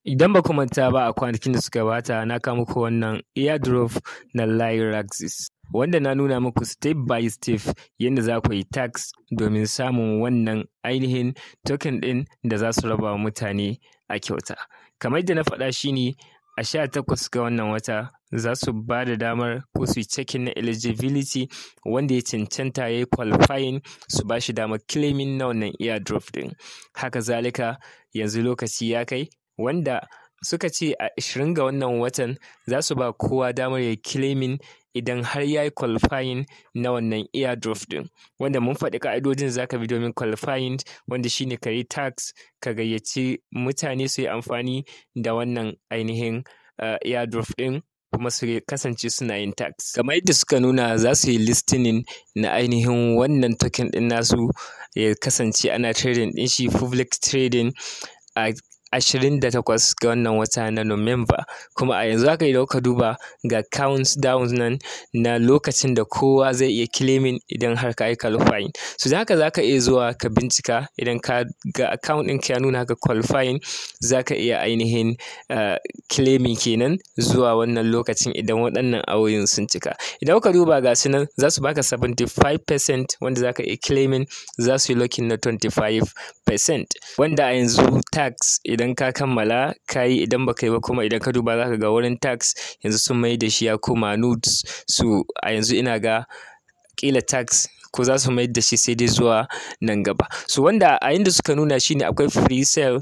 Idan ba ku manta ba a kwanakin da suka gabata na kawo muku wannan airdrop na Lyraxis wanda na nuna muku step by step yadda za ku yi tax domin samun wannan ainihin token ɗin da za su raba wa mutane a kyauta. Kamar yadda na faɗa shi ne a 18 ga wannan wata za su ba da damar ko su yi checking na eligibility wanda ya cancanta ya yi qualifying su ba shi damar claiming na wannan airdrop ɗin. Haka zalika yanzu lokaci ya kai wanda suka ce a 20 ga wannan watan za su ba kowa damar ya claiming idan har ya yi qualifying na wannan airdrop ɗin, wanda mun faɗi ƙa'idojin za ka bi domin qualifying, wanda shi ne ka yi tax, ka gayyaci mutane su yi amfani da wannan ainihin airdrop ɗin kuma su kasance suna yin tax. Kamar yadda suka nuna za su yi listening na ainihin wannan token ɗin nasu ya kasance ana trading ɗin shi public trading a 28 ga wannan wata na Nuwamba, kuma a yanzu haka idan ka duba ga countdown nan na lokacin da kowa zai iya claiming idan har ka yi qualifying. So da haka za ka iya zuwa ka bincika idan ka ga account ɗinka ya nuna haka qualifying, za ka iya ainihin claiming kenan zuwa wannan lokacin idan waɗannan awoyin sun cika. Idan ka duba ga su nan za su baka 75% wanda za ka iya claiming, za su yi locking na 25%, wanda a yanzu tax idan ka kammala ka yi, idan baka yi ba kuma idan ka duba za ka ga wurin tax yanzu sun mai da shi ya koma nudes. So a yanzu ina ga ƙila tax ko za su mai da shi sai dai zuwa nan gaba. So wanda a yanda suka nuna shi ne akwai free sale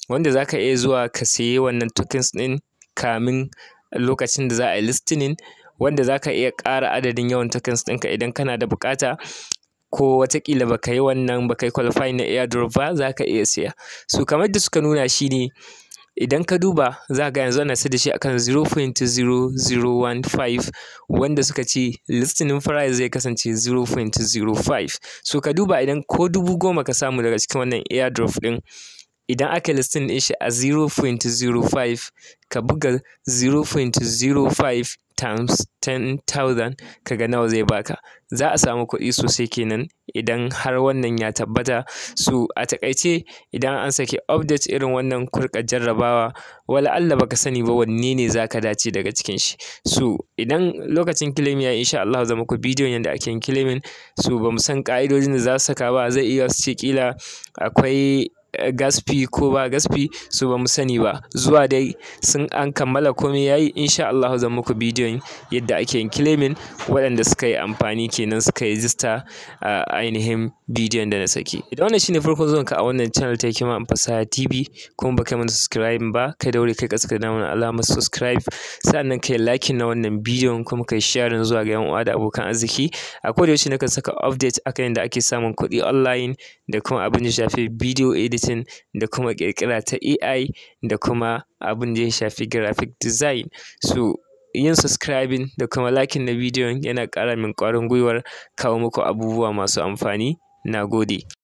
wanda za ka iya zuwa ka sayi wannan tokens ɗin kamin lokacin da za a yi listening, wanda za ka iya ƙara adadin yawan tokens ɗinka idan kana da buƙata, ko wataƙila baka yi wannan baka yi qualifying na airdrop ba za ka iya siya. So kamar da suka nuna shi ne idan ka duba za ka ga yanzu ana sayar da shi akan 0.0015 wanda suka ce listening price zai kasance 0.05. So ka duba idan ko 10,000 ka samu daga cikin wannan airdrop ɗin, idan aka yi listing ɗin shi a 0.05 ka buga 0.05 times 10,000 ka ga nawa zai baka. Za a samu kuɗi sosai kenan idan har wannan ya tabbata. So a taƙaice idan an saki update irin wannan ku riƙa jarrabawa, wala Allah baka sani ba wanne ne za ka dace daga cikin shi. So idan lokacin claim ya yi insha Allah zan muku bidiyon yadda ake yin claiming. So bamu san ƙa'idojin da za su saka ba, zai iya su ce ƙila akwai gas fee ko ba gas fee, so bamu sani ba. Zuwa dai an kammala komai yayi insha Allah zan muku bidiyon yadda ake yin claiming. Waɗanda suka yi amfani kenan suka yi register a ainihin bidiyon da na saki. Idan wannan shine farkon zuwanka a wannan channel ta HIKIMA FASAHA TV kuma baka yi mana subscribe ba, kai daure kai ƙasa ka danna mana alamar subscribe, sannan kai liking na wannan bidiyon kuma kai sharing zuwa ga 'yan uwa da abokan arziki. A koda yaushe nakan saka update akan yadda ake samun kuɗi online da kuma abin da ya shafi video editing da kuma ƙirƙira ta AI da kuma abin da ya shafi graphic design. So yin subscribing da kuma liking na bidiyon yana ƙara min ƙwarin gwiwar kawo muku abubuwa masu amfani. Na gode.